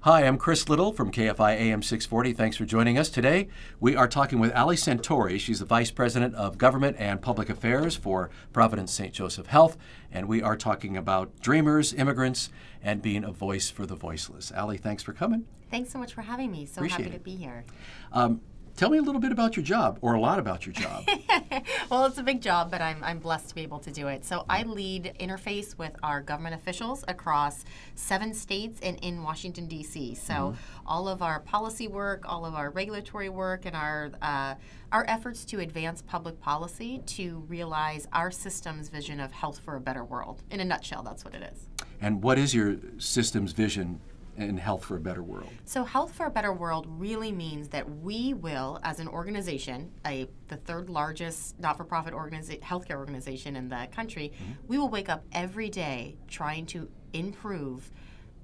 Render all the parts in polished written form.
Hi, I'm Chris Little from KFI AM 640. Thanks for joining us today. We are talking with Ali Santore. She's the Vice President of Government and Public Affairs for Providence St. Joseph Health, and we are talking about dreamers, immigrants, and being a voice for the voiceless. Ali, thanks for coming. Thanks so much for having me. So Appreciate happy it. to be here. Tell me a little bit about your job, or a lot about your job. Well, it's a big job, but I'm blessed to be able to do it. So I lead interface with our government officials across 7 states and in Washington, D.C. So all of our policy work, all of our regulatory work, and our efforts to advance public policy to realize our system's vision of health for a better world. In a nutshell, that's what it is. And what is your system's vision in health for a better world? So Health for a Better World really means that we will, as an organization, the third largest not-for-profit healthcare organization in the country, we will wake up every day trying to improve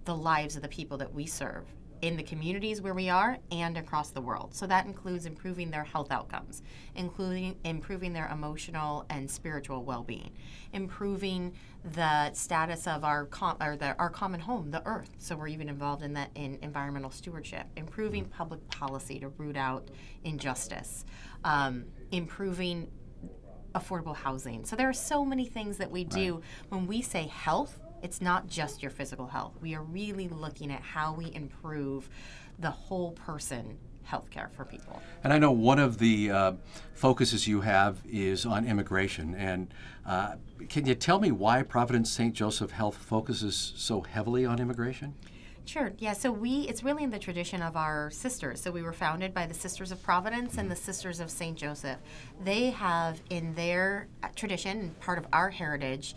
the lives of the people that we serve in the communities where we are and across the world. So that includes improving their health outcomes, including improving their emotional and spiritual well-being, improving the status of our common home, the earth. So we're even involved in that in environmental stewardship, improving public policy to root out injustice, improving affordable housing. So there are so many things that we do. When we say health, it's not just your physical health. We are really looking at how we improve the whole person healthcare for people. And I know one of the focuses you have is on immigration. And can you tell me why Providence St. Joseph Health focuses so heavily on immigration? Sure. Yeah. So it's really in the tradition of our sisters. So we were founded by the Sisters of Providence and the Sisters of St. Joseph. They have in their tradition, part of our heritage,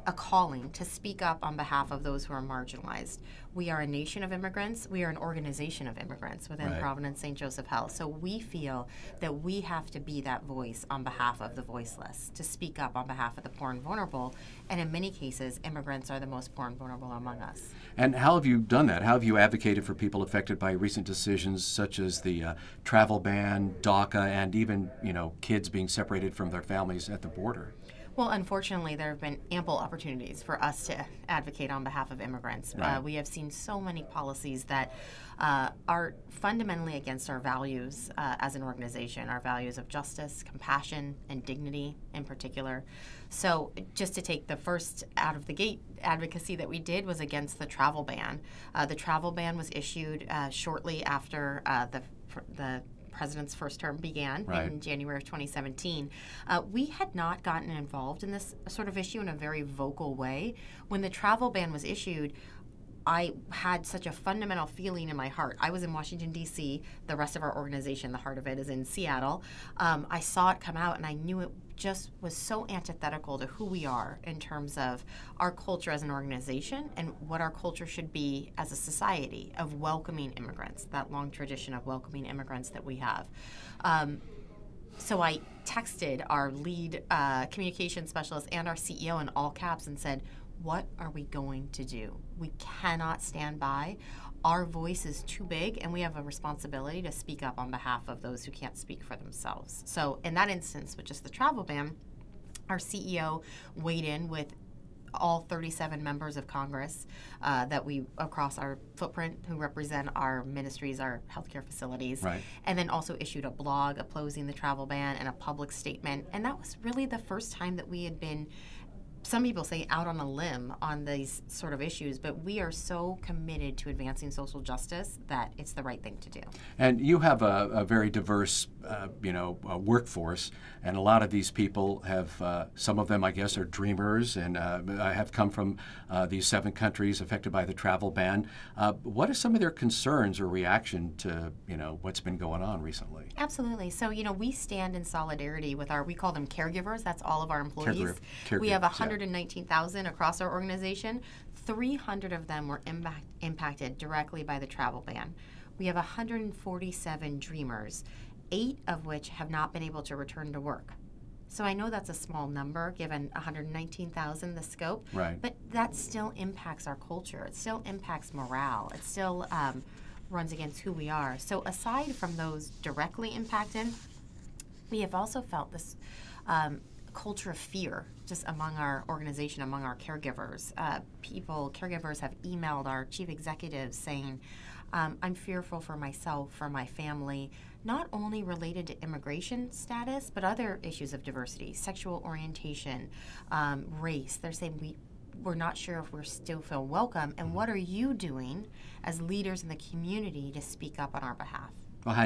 a calling to speak up on behalf of those who are marginalized. We are a nation of immigrants. We are an organization of immigrants within Providence St. Joseph Health. So we feel that we have to be that voice on behalf of the voiceless, to speak up on behalf of the poor and vulnerable. And in many cases, immigrants are the most poor and vulnerable among us. And how have you done that? How have you advocated for people affected by recent decisions such as the travel ban, DACA, and even, kids being separated from their families at the border? Well, unfortunately, there have been ample opportunities for us to advocate on behalf of immigrants. We have seen so many policies that are fundamentally against our values as an organization, our values of justice, compassion, and dignity in particular. So just to take the first out of the gate advocacy that we did was against the travel ban. The travel ban was issued shortly after the president's first term began in January of 2017. We had not gotten involved in this sort of issue in a very vocal way. When the travel ban was issued, I had such a fundamental feeling in my heart. I was in Washington, D.C. The rest of our organization, the heart of it, is in Seattle. I saw it come out, and I knew it just was so antithetical to who we are in terms of our culture as an organization and what our culture should be as a society of welcoming immigrants, that long tradition of welcoming immigrants that we have. So I texted our lead communication specialist and our CEO in all caps and said, what are we going to do? We cannot stand by. Our voice is too big, and we have a responsibility to speak up on behalf of those who can't speak for themselves. So in that instance, with just the travel ban, our CEO weighed in with all 37 members of Congress that we across our footprint who represent our ministries, our healthcare facilities, and then also issued a blog opposing the travel ban and a public statement. And that was really the first time that we had been, some people say, out on a limb on these sort of issues, but we are so committed to advancing social justice that it's the right thing to do. And you have a very diverse, workforce, and a lot of these people have, some of them, I guess, are dreamers and have come from these 7 countries affected by the travel ban. What are some of their concerns or reaction to, what's been going on recently? Absolutely. So, we stand in solidarity with we call them caregivers. That's all of our employees. We have 119,000 across our organization. 300 of them were impacted directly by the travel ban. We have 147 dreamers, 8 of which have not been able to return to work. So I know that's a small number given 119,000, the scope, but that still impacts our culture. It still impacts morale. It still runs against who we are. So aside from those directly impacted, we have also felt this culture of fear just among our organization, among our caregivers. Caregivers have emailed our chief executives saying, I'm fearful for myself, for my family, not only related to immigration status, but other issues of diversity, sexual orientation, race. They're saying we're not sure if we still feel welcome, and what are you doing as leaders in the community to speak up on our behalf? Well, how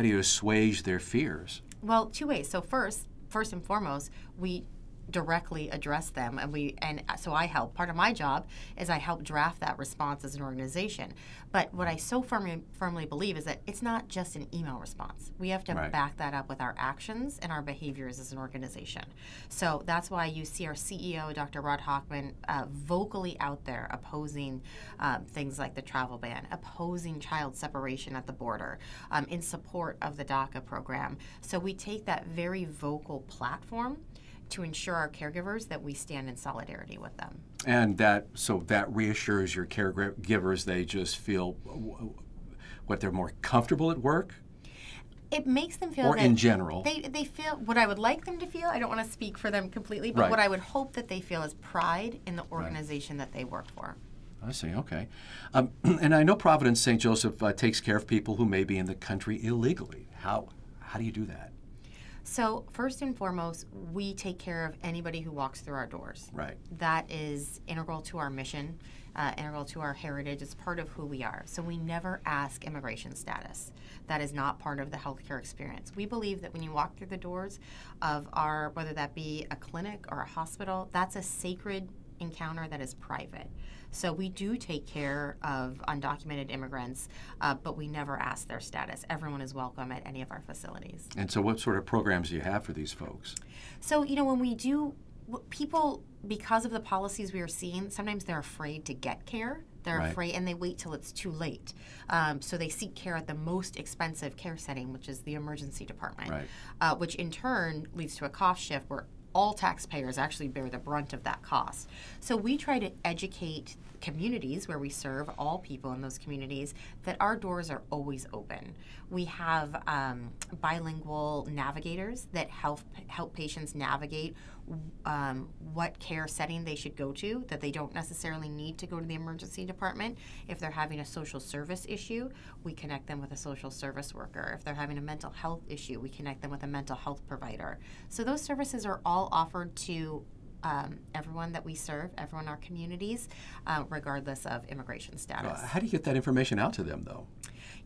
do you assuage their fears? Well, two ways. So first and foremost, we directly address them, and so I help. Part of my job is I help draft that response as an organization. But what I so firmly believe is that it's not just an email response. We have to back that up with our actions and our behaviors as an organization. So that's why you see our CEO, Dr. Rod Hoffman, vocally out there opposing things like the travel ban, opposing child separation at the border, in support of the DACA program. So we take that very vocal platform to ensure our caregivers that we stand in solidarity with them. And that reassures your caregivers, they just feel they're more comfortable at work? It makes them feel or in general? They feel what I would like them to feel. I don't want to speak for them completely, but what I would hope that they feel is pride in the organization that they work for. I see, okay. And I know Providence St. Joseph takes care of people who may be in the country illegally. How do you do that? So first and foremost, we take care of anybody who walks through our doors. Right. That is integral to our mission, integral to our heritage. It's part of who we are. So we never ask immigration status. That is not part of the healthcare experience. We believe that when you walk through the doors of whether that be a clinic or a hospital, that's a sacred encounter that is private. So we do take care of undocumented immigrants, but we never ask their status. Everyone is welcome at any of our facilities. And so what sort of programs do you have for these folks? So, when we do, people, because of the policies we are seeing, sometimes they're afraid to get care. They're afraid, and they wait till it's too late. So they seek care at the most expensive care setting, which is the emergency department, which in turn leads to a cost shift where all taxpayers actually bear the brunt of that cost. So we try to educate communities where we serve all people in those communities that our doors are always open. We have bilingual navigators that help patients navigate what care setting they should go to, that they don't necessarily need to go to the emergency department. If they're having a social service issue, we connect them with a social service worker. If they're having a mental health issue, we connect them with a mental health provider. So those services are all offered to everyone that we serve, everyone in our communities, regardless of immigration status. How do you get that information out to them, though?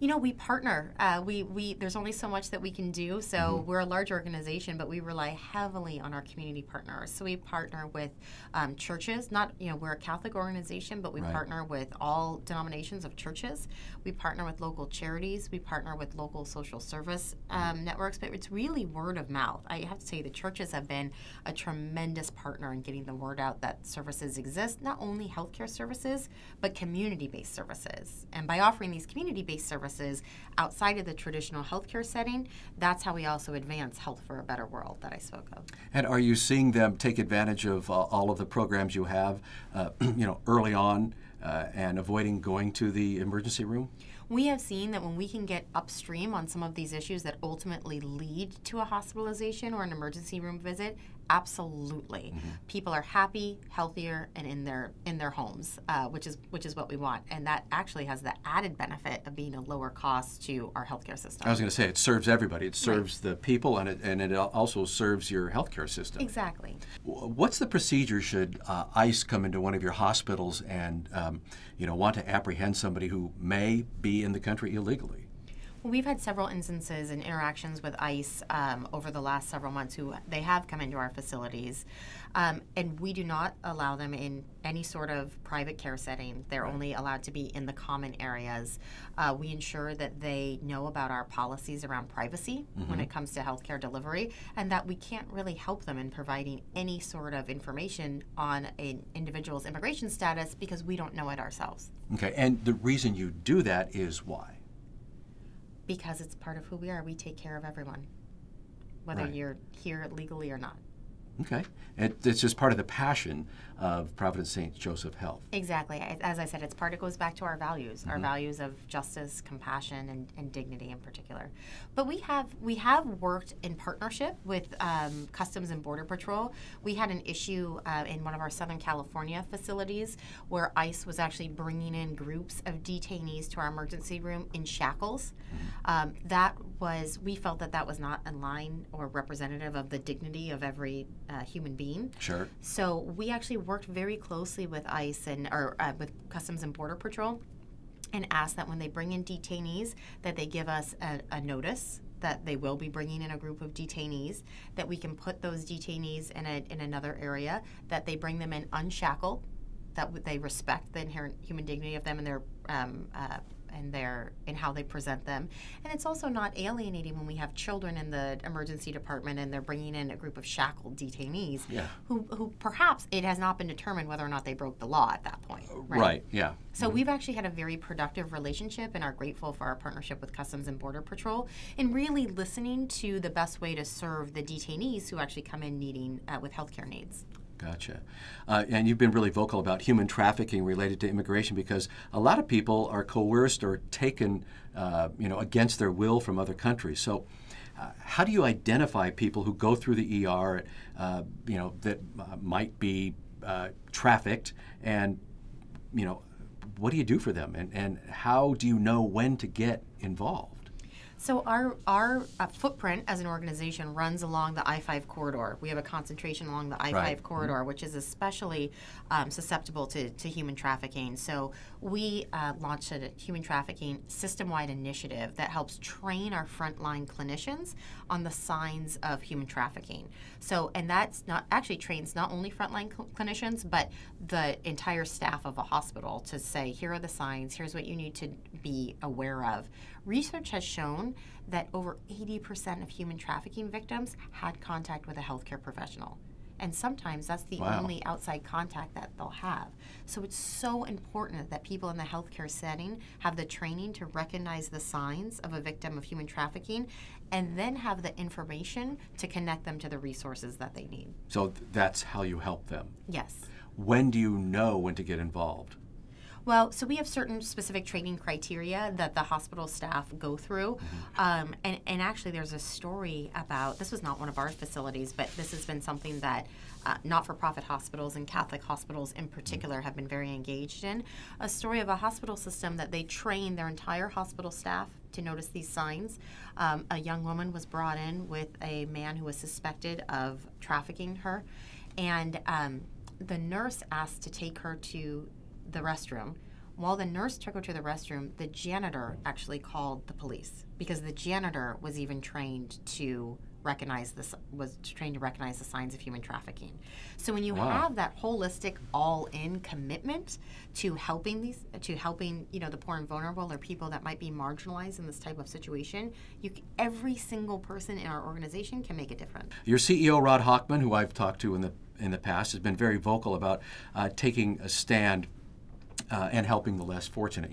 We partner. There's only so much that we can do. So we're a large organization, but we rely heavily on our community partners. So we partner with churches. We're a Catholic organization, but we partner with all denominations of churches. We partner with local charities. We partner with local social service networks. But it's really word of mouth. I have to say the churches have been a tremendous partner in getting the word out that services exist, not only healthcare services, but community-based services. And by offering these community-based services outside of the traditional healthcare setting, that's how we also advance health for a better world that I spoke of. And are you seeing them take advantage of all of the programs you have, early on, and avoiding going to the emergency room? We have seen that when we can get upstream on some of these issues that ultimately lead to a hospitalization or an emergency room visit, absolutely. People are happy, healthier, and in their homes, which is what we want. And that actually has the added benefit of being a lower cost to our healthcare system. I was going to say, it serves everybody. It serves the people, and it also serves your healthcare system. Exactly. What's the procedure should ICE come into one of your hospitals and want to apprehend somebody who may be in the country illegally? Well, we've had several instances and interactions with ICE over the last several months they have come into our facilities, and we do not allow them in any sort of private care setting. They're only allowed to be in the common areas. We ensure that they know about our policies around privacy when it comes to healthcare delivery, and that we can't really help them in providing any sort of information on an individual's immigration status because we don't know it ourselves. Okay, and the reason you do that is why? Because it's part of who we are. We take care of everyone, whether you're here legally or not. Okay. It's just part of the passion of Providence St. Joseph Health. Exactly. As I said, it goes back to our values, our values of justice, compassion, and dignity in particular. But we have worked in partnership with Customs and Border Patrol. We had an issue in one of our Southern California facilities where ICE was actually bringing in groups of detainees to our emergency room in shackles. We felt that was not in line or representative of the dignity of every human being. Sure. So we actually worked very closely with ICE or with Customs and Border Patrol and asked that when they bring in detainees that they give us a notice that they will be bringing in a group of detainees, that we can put those detainees in another area, that they bring them in unshackled, that they respect the inherent human dignity of them and in how they present them. And it's also not alienating when we have children in the emergency department and they're bringing in a group of shackled detainees who perhaps it has not been determined whether or not they broke the law at that point. Right, yeah. So we've actually had a very productive relationship and are grateful for our partnership with Customs and Border Patrol in really listening to the best way to serve the detainees who actually come in needing with healthcare needs. Gotcha. And you've been really vocal about human trafficking related to immigration because a lot of people are coerced or taken, against their will from other countries. So how do you identify people who go through the ER, that might be trafficked and, what do you do for them? And how do you know when to get involved? So our footprint as an organization runs along the I-5 corridor. We have a concentration along the I-5 corridor, which is especially susceptible to human trafficking. So we launched a human trafficking system-wide initiative that helps train our frontline clinicians on the signs of human trafficking. So, and that's not actually trains not only frontline clinicians, but the entire staff of a hospital to say, here are the signs, here's what you need to be aware of. Research has shown that over 80% of human trafficking victims had contact with a healthcare professional. And sometimes that's the only outside contact that they'll have. So it's so important that people in the healthcare setting have the training to recognize the signs of a victim of human trafficking and then have the information to connect them to the resources that they need. So that's how you help them? Yes. When do you know when to get involved? Well, so we have certain specific training criteria that the hospital staff go through. And actually there's a story about, this was not one of our facilities, but this has been something that not-for-profit hospitals and Catholic hospitals in particular have been very engaged in. A story of a hospital system that they train their entire hospital staff to notice these signs. A young woman was brought in with a man who was suspected of trafficking her. And the nurse asked to take her to the restroom. While the nurse took her to the restroom, the janitor actually called the police because the janitor was even trained to recognize the signs of human trafficking. So when you have that holistic, all-in commitment to helping the poor and vulnerable or people that might be marginalized in this type of situation, every single person in our organization can make a difference. Your CEO, Rod Hoffman, who I've talked to in the past, has been very vocal about taking a stand and helping the less fortunate,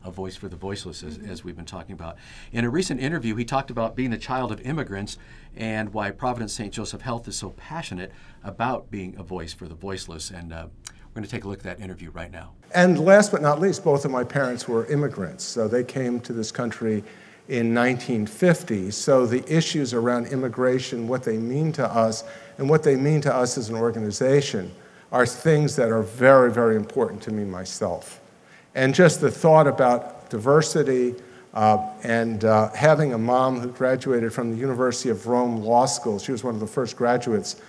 a voice for the voiceless, as we've been talking about. In a recent interview, he talked about being the child of immigrants and why Providence St. Joseph Health is so passionate about being a voice for the voiceless. And we're going to take a look at that interview right now. And last but not least, both of my parents were immigrants. So they came to this country in 1950. So the issues around immigration, what they mean to us, and what they mean to us as an organization are things that are very, very important to me myself. And just the thought about diversity and having a mom who graduated from the University of Rome Law School, she was one of the first graduates,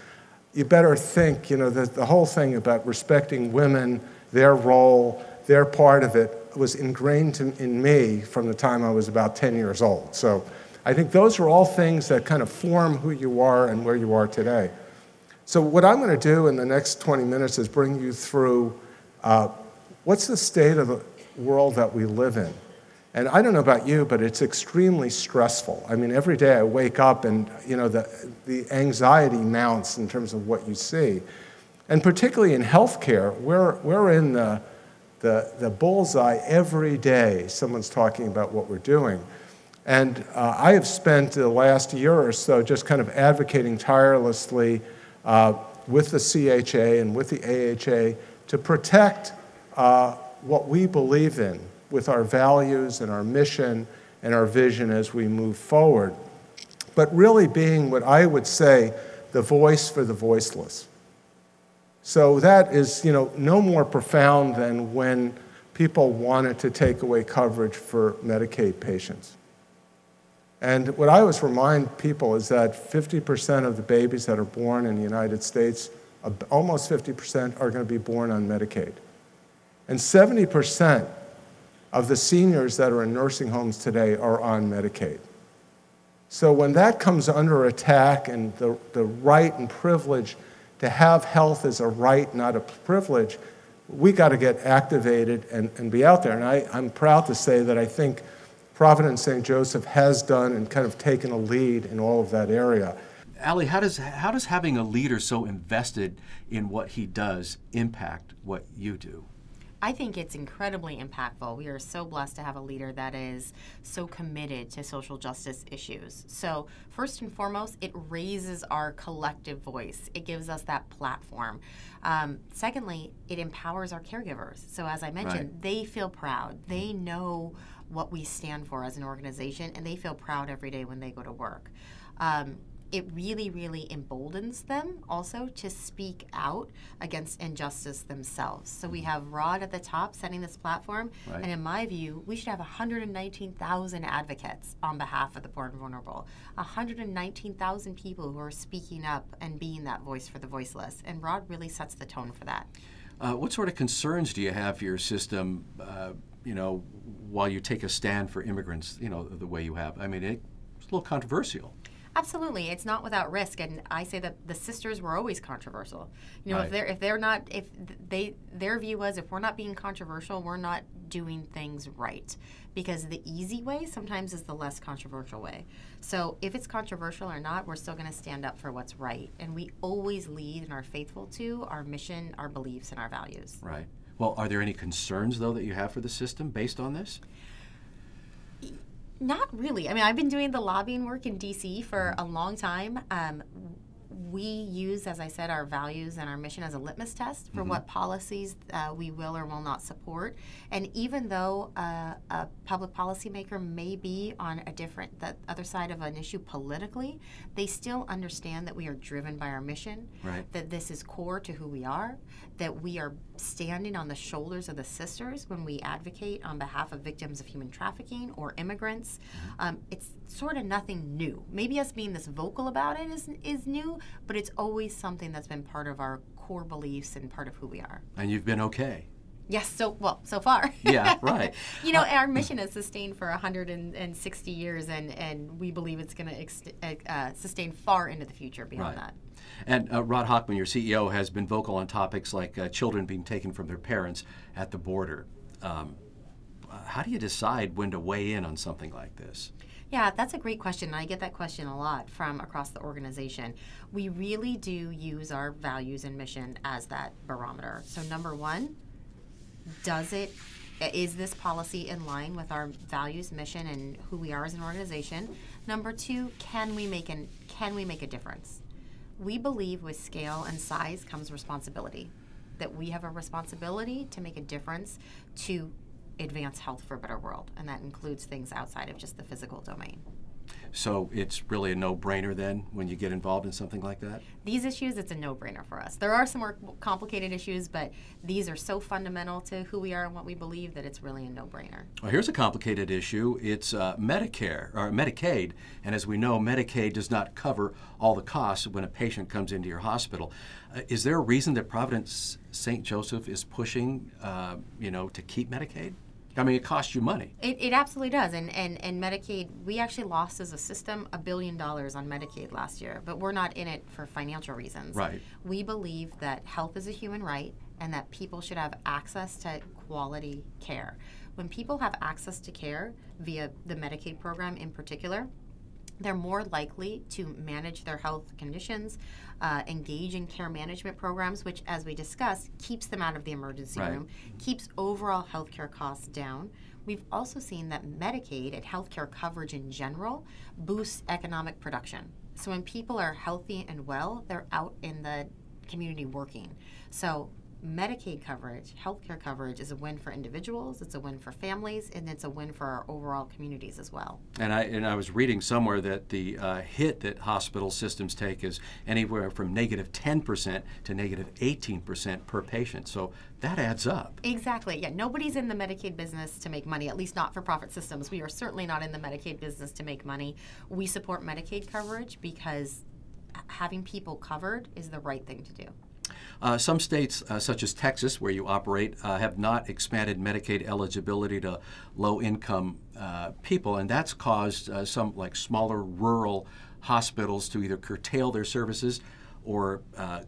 you better think, the whole thing about respecting women, their role, their part of it was ingrained in me from the time I was about 10 years old. So I think those are all things that kind of form who you are and where you are today. So what I'm going to do in the next 20 minutes is bring you through what's the state of the world that we live in. And I don't know about you, but it's extremely stressful. I mean, every day I wake up and the anxiety mounts in terms of what you see. And particularly in healthcare, we're in the bullseye every day. Someone's talking about what we're doing. And I have spent the last year or so just kind of advocating tirelessly with the CHA and with the AHA to protect what we believe in with our values and our mission and our vision as we move forward. But really being what I would say the voice for the voiceless. So that is, no more profound than when people wanted to take away coverage for Medicaid patients. And what I always remind people is that 50% of the babies that are born in the United States, almost 50%, are going to be born on Medicaid. And 70% of the seniors that are in nursing homes today are on Medicaid. So when that comes under attack and the right and privilege to have health is a right, not a privilege, we got to get activated and be out there. And I'm proud to say that I think Providence St. Joseph has done and kind of taken a lead in all of that area. Ali, how does having a leader so invested in what he does impact what you do? I think it's incredibly impactful. We are so blessed to have a leader that is so committed to social justice issues. So first and foremost, it raises our collective voice. It gives us that platform. Secondly, it empowers our caregivers. So as I mentioned, They feel proud. They know what we stand for as an organization, and they feel proud every day when they go to work. It really, really emboldens them also to speak out against injustice themselves. So we have Rod at the top setting this platform, and in my view, we should have 119,000 advocates on behalf of the poor and vulnerable, 119,000 people who are speaking up and being that voice for the voiceless, and Rod really sets the tone for that. What sort of concerns do you have for your system, while you take a stand for immigrants, the way you have? I mean, it's a little controversial. Absolutely, it's not without risk, and I say that the sisters were always controversial. Their view was if we're not being controversial, we're not doing things right, because the easy way sometimes is the less controversial way. So if it's controversial or not, we're still going to stand up for what's right, and we always lead and are faithful to our mission, our beliefs, and our values. Right. Well, are there any concerns though that you have for the system based on this? Not really. I mean, I've been doing the lobbying work in D.C. for a long time. We use, as I said, our values and our mission as a litmus test for what policies we will or will not support. And even though a public policymaker may be on the other side of an issue politically, they still understand that we are driven by our mission, that this is core to who we are, that we are standing on the shoulders of the sisters when we advocate on behalf of victims of human trafficking or immigrants. It's sort of nothing new. Maybe us being this vocal about it is new, but it's always something that's been part of our core beliefs and part of who we are. And you've been okay. Yes, so far. Yeah, right. Our mission is sustained for 160 years, and we believe it's going to sustain far into the future beyond that. And Rod Hoffman, your CEO, has been vocal on topics like children being taken from their parents at the border. How do you decide when to weigh in on something like this? Yeah, that's a great question, and I get that question a lot from across the organization. We really do use our values and mission as that barometer. So number one, is this policy in line with our values, mission, and who we are as an organization? Number two, can we make a difference? We believe with scale and size comes responsibility, that we have a responsibility to make a difference to advance health for a better world, and that includes things outside of just the physical domain. So it's really a no-brainer then when you get involved in something like that? These issues, it's a no-brainer for us. There are some more complicated issues, but these are so fundamental to who we are and what we believe that it's really a no-brainer. Well, here's a complicated issue. It's Medicare or Medicaid, and as we know, Medicaid does not cover all the costs when a patient comes into your hospital. Is there a reason that Providence St. Joseph is pushing, to keep Medicaid? I mean, it costs you money. It absolutely does. And Medicaid, we actually lost as a system $1 billion on Medicaid last year, but we're not in it for financial reasons. Right. We believe that health is a human right and that people should have access to quality care. When people have access to care via the Medicaid program in particular, they're more likely to manage their health conditions, engage in care management programs, which, as we discussed, keeps them out of the emergency room, keeps overall healthcare costs down. We've also seen that Medicaid and healthcare coverage in general boosts economic production. So when people are healthy and well, they're out in the community working. So Medicaid coverage, healthcare coverage is a win for individuals, it's a win for families, and it's a win for our overall communities as well. And I was reading somewhere that the hit that hospital systems take is anywhere from -10% to -18% per patient. So that adds up. Exactly. Yeah, nobody's in the Medicaid business to make money, at least not for-profit systems. We are certainly not in the Medicaid business to make money. We support Medicaid coverage because having people covered is the right thing to do. Some states, such as Texas, where you operate, have not expanded Medicaid eligibility to low-income people, and that's caused some like smaller rural hospitals to either curtail their services or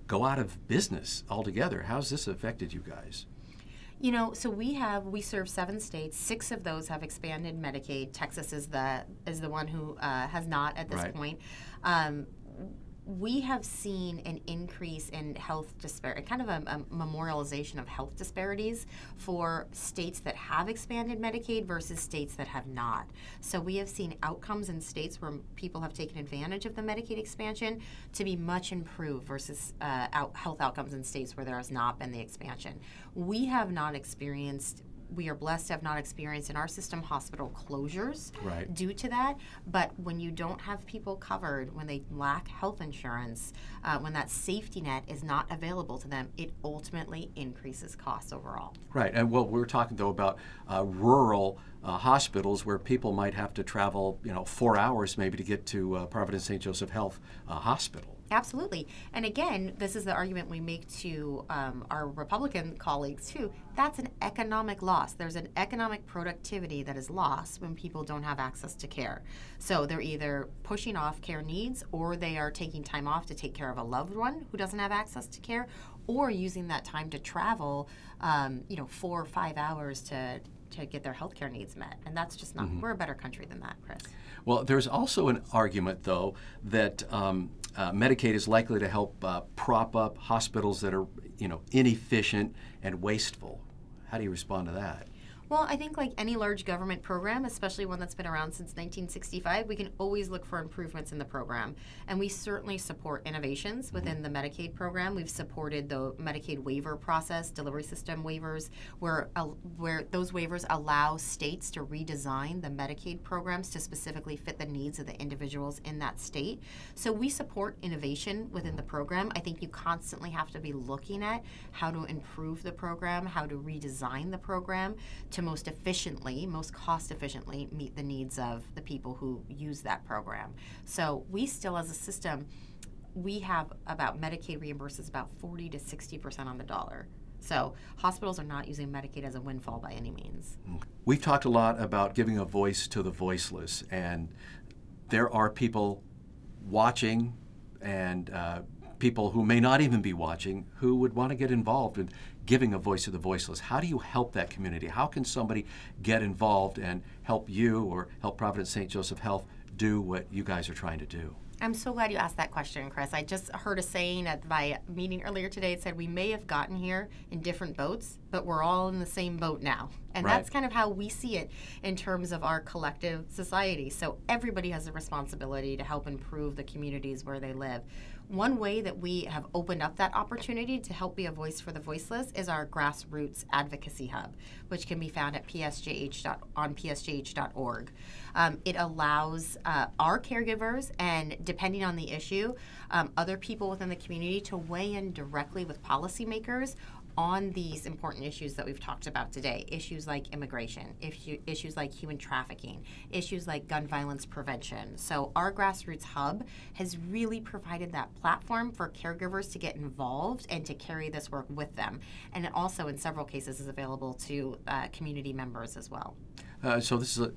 go out of business altogether. How's this affected you guys? You know, so we serve 7 states. 6 of those have expanded Medicaid. Texas is the one who has not at this point. We have seen an increase in health disparity, kind of a memorialization of health disparities for states that have expanded Medicaid versus states that have not. So we have seen outcomes in states where people have taken advantage of the Medicaid expansion to be much improved versus health outcomes in states where there has not been the expansion. We are blessed to have not experienced in our system hospital closures due to that. But when you don't have people covered, when they lack health insurance, when that safety net is not available to them, it ultimately increases costs overall. Right. And well, we're talking though about rural hospitals where people might have to travel, 4 hours maybe to get to Providence St. Joseph Health Hospital. Absolutely. And again, this is the argument we make to our Republican colleagues too. That's an economic loss. There's an economic productivity that is lost when people don't have access to care. So they're either pushing off care needs, or they are taking time off to take care of a loved one who doesn't have access to care, or using that time to travel, 4 or 5 hours to get their healthcare needs met. And that's just not, we're a better country than that, Chris. Well, there's also an argument, though, that Medicaid is likely to help prop up hospitals that are, inefficient and wasteful. How do you respond to that? Well, I think like any large government program, especially one that's been around since 1965, we can always look for improvements in the program. And we certainly support innovations within the Medicaid program. We've supported the Medicaid waiver process, delivery system waivers, where those waivers allow states to redesign the Medicaid programs to specifically fit the needs of the individuals in that state. So we support innovation within the program. I think you constantly have to be looking at how to improve the program, how to redesign the program to most cost efficiently meet the needs of the people who use that program. So we still, as a system, we have Medicaid reimburses about 40 to 60% on the dollar. So hospitals are not using Medicaid as a windfall by any means. We've talked a lot about giving a voice to the voiceless, and there are people watching and people who may not even be watching who would want to get involved in giving a voice to the voiceless. How do you help that community? How can somebody get involved and help you or help Providence St. Joseph Health do what you guys are trying to do? I'm so glad you asked that question, Chris. I just heard a saying at my meeting earlier today. It said we may have gotten here in different boats, but we're all in the same boat now. And that's kind of how we see it in terms of our collective society. So everybody has a responsibility to help improve the communities where they live. One way that we have opened up that opportunity to help be a voice for the voiceless is our grassroots advocacy hub, which can be found at on psjh.org. It allows our caregivers, and depending on the issue, other people within the community to weigh in directly with policymakers on these important issues that we've talked about today. Issues like immigration, issues like human trafficking, issues like gun violence prevention. So our grassroots hub has really provided that platform for caregivers to get involved and to carry this work with them. And it also, in several cases, is available to community members as well. So this is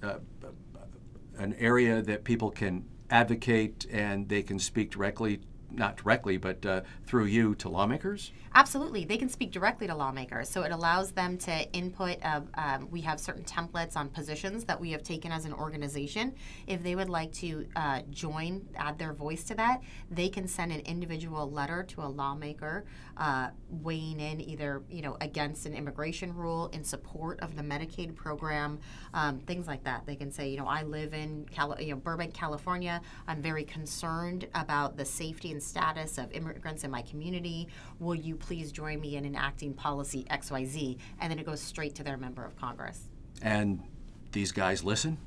an area that people can advocate and they can speak directly, not directly, but through you to lawmakers? Absolutely. They can speak directly to lawmakers. So it allows them to input. We have certain templates on positions that we have taken as an organization. If they would like to add their voice to that, they can send an individual letter to a lawmaker weighing in either against an immigration rule, in support of the Medicaid program, things like that. They can say, I live in Burbank, California. I'm very concerned about the safety and status of immigrants in my community. Will you please join me in enacting policy XYZ? And then it goes straight to their member of Congress. And these guys listen?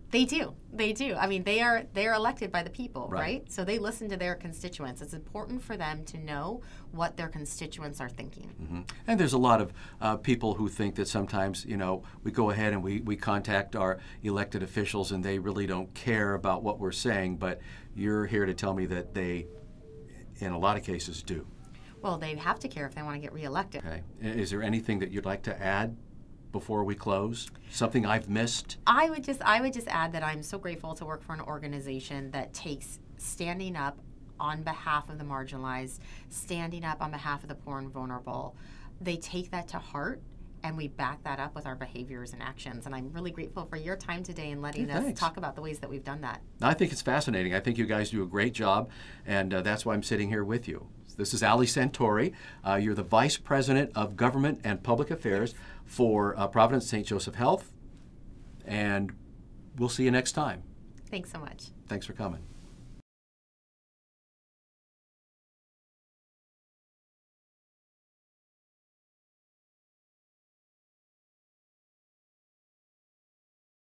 They do. They do. I mean, they are elected by the people, Right. right? So they listen to their constituents. It's important for them to know what their constituents are thinking. Mm-hmm. And there's a lot of people who think that sometimes, we go ahead and we contact our elected officials and they really don't care about what we're saying, but you're here to tell me that they, in a lot of cases, do. Well, they have to care if they want to get reelected. Okay. Is there anything that you'd like to add before we close? Something I've missed? I would just add that I'm so grateful to work for an organization that takes standing up on behalf of the marginalized, standing up on behalf of the poor and vulnerable. They take that to heart, and we back that up with our behaviors and actions. And I'm really grateful for your time today and letting us talk about the ways that we've done that. I think it's fascinating. I think you guys do a great job, and that's why I'm sitting here with you. This is Ali Santore. You're the Vice President of Government and Public Affairs for Providence St. Joseph Health, and we'll see you next time. Thanks so much. Thanks for coming.